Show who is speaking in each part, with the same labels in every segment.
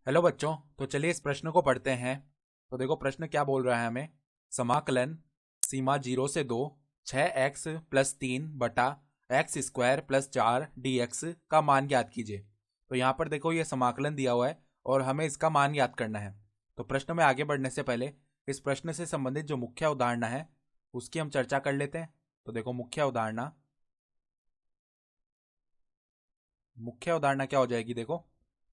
Speaker 1: Hello बच्चों। तो चलिए इस प्रश्न को पढ़ते हैं। तो देखो प्रश्न क्या बोल रहा है हमें। समाकलन सीमा 0 से 2 6x+3/x² + 4 dx का मान ज्ञात कीजिए। तो यहाँ पर देखो ये समाकलन दिया हुआ है और हमें इसका मान ज्ञात करना है। तो प्रश्न में आगे बढ़ने से पहले इस प्रश्न से संबंधित जो मुख्य उदाहरणा है उसकी हम चर्चा कर लेते हैं। तो देखो मुख्य उदाहरणा क्या हो जाएगी। देखो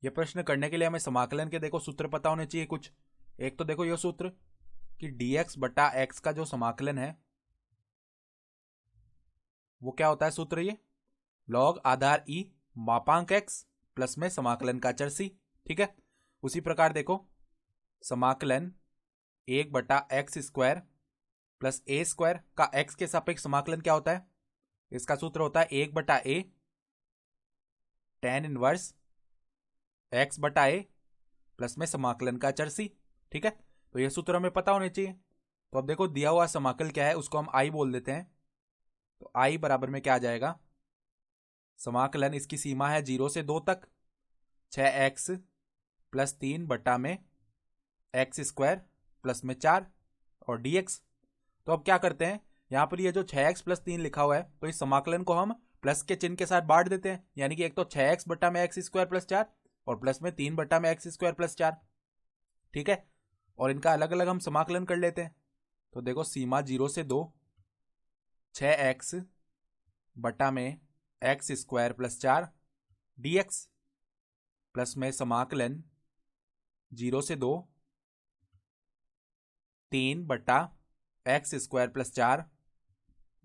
Speaker 1: ये प्रश्न करने के लिए हमें समाकलन के देखो सूत्र पता होने चाहिए कुछ। एक तो देखो ये सूत्र कि dx/x का जो समाकलन है वो क्या होता है। सूत्र ये log आधार ई मापांक x प्लस में समाकलन का चर c। ठीक है। उसी प्रकार देखो समाकलन 1/x² प्लस a² का x के सापेक्ष समाकलन क्या होता है। इसका सूत्र होता है 1/a tan inverse x/a plus में समाकलन का चर c। ठीक है। तो यह सूत्र हमें पता होने चाहिए। तो अब देखो दिया हुआ समाकल क्या है उसको हम i बोल देते हैं। तो i बराबर में क्या आ जाएगा। समाकलन इसकी सीमा है 0 से 2 तक 6x+3/x² प्लस में 4 और dx। तो अब क्या करते हैं यहाँ पर ये जो 6x+3 लिखा हुआ है तो इस समाकलन को हम प्लस के चिन्ह के साथ बांट देते हैं। यानी कि एक तो 6x/x² + 4 और प्लस में 3/x² + 4। ठीक है। और इनका अलग अलग हम समाकलन कर लेते हैं। तो देखो सीमा 0 से 2 6x/x² + 4 dx प्लस में समाकलन 0 से 2 3/x² + 4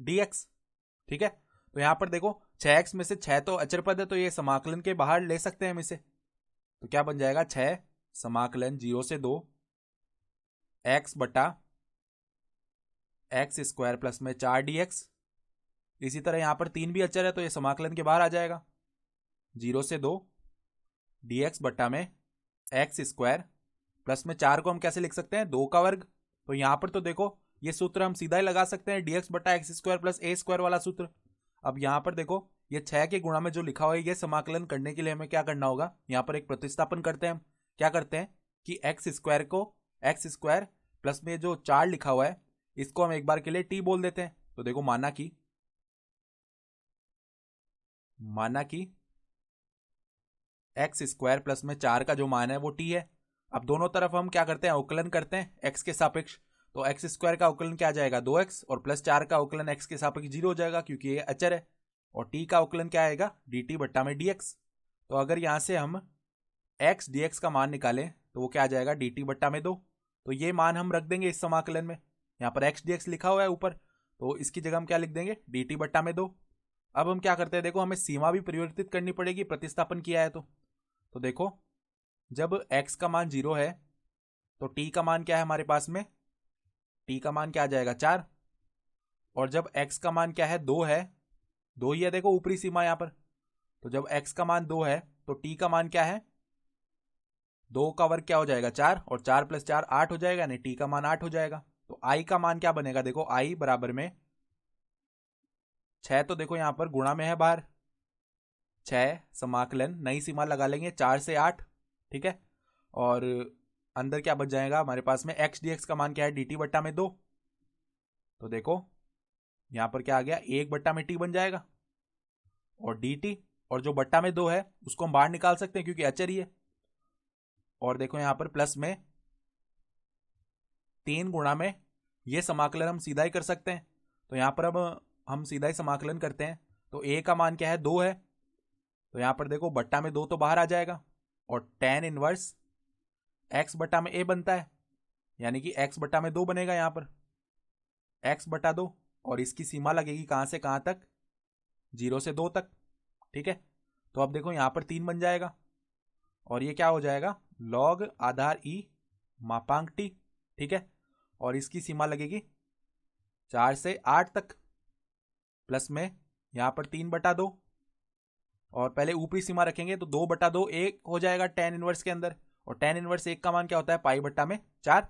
Speaker 1: dx। ठीक है। तो यहां पर देखो 6x में से 6 तो अचर पद है तो ये समाकलन के बाहर ले सकते हैं हम इसे। तो क्या बन जाएगा 6 समाकलन 0 से 2 x/x² प्लस में 4 dx। इसी तरह यहां पर 3 भी अचर है तो ये समाकलन के बाहर आ जाएगा 0 से 2 dx बट्टा में x² प्लस में 4 को हम कैसे लिख सकते हैं 2 का वर्ग। तो यहां पर तो देखो ये सूत्र हम सीधा ही लगा सकते हैं dx/x² + a² वाला सूत्र। अब यहां पर देखो ये 6 के गुणा में जो लिखा हुआ है ये समाकलन करने के लिए हमें क्या करना होगा। यहां पर एक प्रतिस्थापन करते हैं हम। क्या करते हैं कि x² को x² प्लस में जो 4 लिखा हुआ है इसको हम एक बार के लिए t बोल देते हैं। तो देखो माना कि x² प्लस में 4 का जो मान है वो t है। अब दोनों तरफ हम क्या करते हैं अवकलन करते हैं x के सापेक्ष। तो x² का अवकलन क्या आ जाएगा 2x और प्लस 4 का अवकलन x के सापेक्ष 0 हो जाएगा क्योंकि ये अचर है। और t का अवकलन क्या आएगा dt बट्टा में dx। तो अगर यहां से हम x dx का मान निकालें तो वो क्या आ जाएगा dt बट्टा में 2। तो ये मान हम रख देंगे इस समाकलन में। यहाँ पर x dx लिखा हुआ है ऊपर तो इसकी जगह हम क्या लिख देंगे dt बट्टा में 2। अब हम क्या करते हैं देखो हमें सीमा भी परिवर्तित करनी पड़ेगी प्रतिस्थापन किया है तो देखो जब x का मान 0 है तो t का मान क्या है हमारे पास में t का मान क्या आ जाएगा 4। और जब x का मान क्या है 2 है 2 ही है देखो ऊपरी सीमा यहां पर। तो जब x का मान 2 है तो t का मान क्या है 2 का वर्ग क्या हो जाएगा 4 और 4 + 4 8 हो जाएगा यानी t का मान 8 हो जाएगा। तो i का मान क्या बनेगा देखो i बराबर में 6 तो देखो यहां पर गुणा में है बाहर 6 समाकलन नई सीमा लगा लेंगे 4 से 8। ठीक है। और अंदर क्या बच जाएगा हमारे पास में x dx का मान क्या है dt बट्टा में 2। तो देखो यहां पर क्या आ गया 1 बट्टा में t बन जाएगा और dt और जो बट्टा में 2 है उसको हम बाहर निकाल सकते हैं क्योंकि अचर ही है। और देखो यहां पर प्लस में 3 गुणा में ये समाकलन हम सीधा ही कर सकते हैं। तो यहां पर अब हम सीधा ही समाकलन करते हैं। तो a का मान क्या है 2 है तो यहां पर देखो बट्टा में 2 तो बाहर आ जाएगा और tan इनवर्स x बट्टा में a बनता है यानी कि x बट्टा में 2 बनेगा यहां पर x/2 और इसकी सीमा लगेगी कहां से कहां तक 0 से 2 तक। ठीक है। तो अब देखो यहां पर 3 बन जाएगा और ये क्या हो जाएगा log आधार e मापांक t। ठीक है। और इसकी सीमा लगेगी 4 से 8 तक प्लस में यहां पर 3/2 और पहले ऊपरी सीमा रखेंगे तो 2/2 एक हो जाएगा tan इनवर्स के अंदर। और tan इनवर्स 1 का मान क्या होता है पाई बट्टा में 4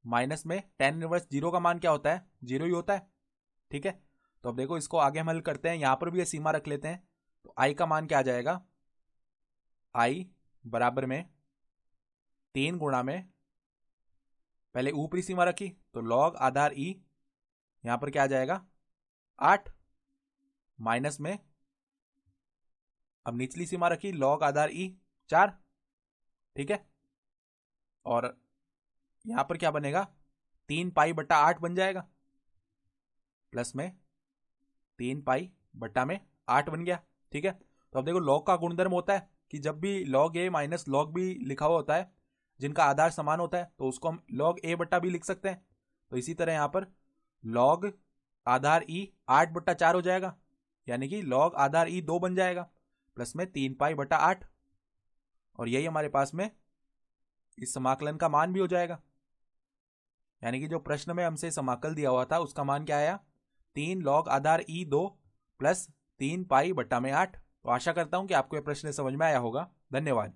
Speaker 1: माइनस में tan इनवर्स 0 का मान क्या होता है 0 ही होता है। ठीक है। तो अब देखो इसको आगे हम हल करते हैं यहां पर भी ये सीमा रख लेते हैं। तो i का मान क्या आ जाएगा i बराबर में 3 गुणा में, पहले ऊपरी सीमा रखी तो लॉग आधार ई, यहां पर क्या आ जाएगा 8, माइनस में अब निचली सीमा रखी लॉग आधार ई 4, ठीक है। और यहां पर क्या बनेगा 3 पाई बट्टा 8 बन जाएगा, प्लस में 3 पाई बट्टा में 8 बन गया, ठीक है। तो अब देखो लॉग का गुणधर्म होता है कि जब भी लॉग ए माइनस लॉग बी लिखा हुआ होता है, जिनका आधार समान होता है, तो उसको हम लॉग ए बट्टा बी लिख सकते हैं। तो इसी तरह यहां पर लॉग आधार ई 8 बट्टा 4 हो जाएगा, यानी कि लॉग आधार ई 2 बन जाएगा, प्लस में 3 पाई बट्टा 8, और यही हमारे पास में इस समाकलन का मान भी हो जाएगा। यानी कि जो प्रश्न में हमसे समाकल दिया हुआ था उसका मान क्या आया 3 लॉग आधार ई 2 प्लस 3 पाई बट्टा में 8। तो आशा करता हूं कि आपको यह प्रश्न समझ में आया होगा। धन्यवाद।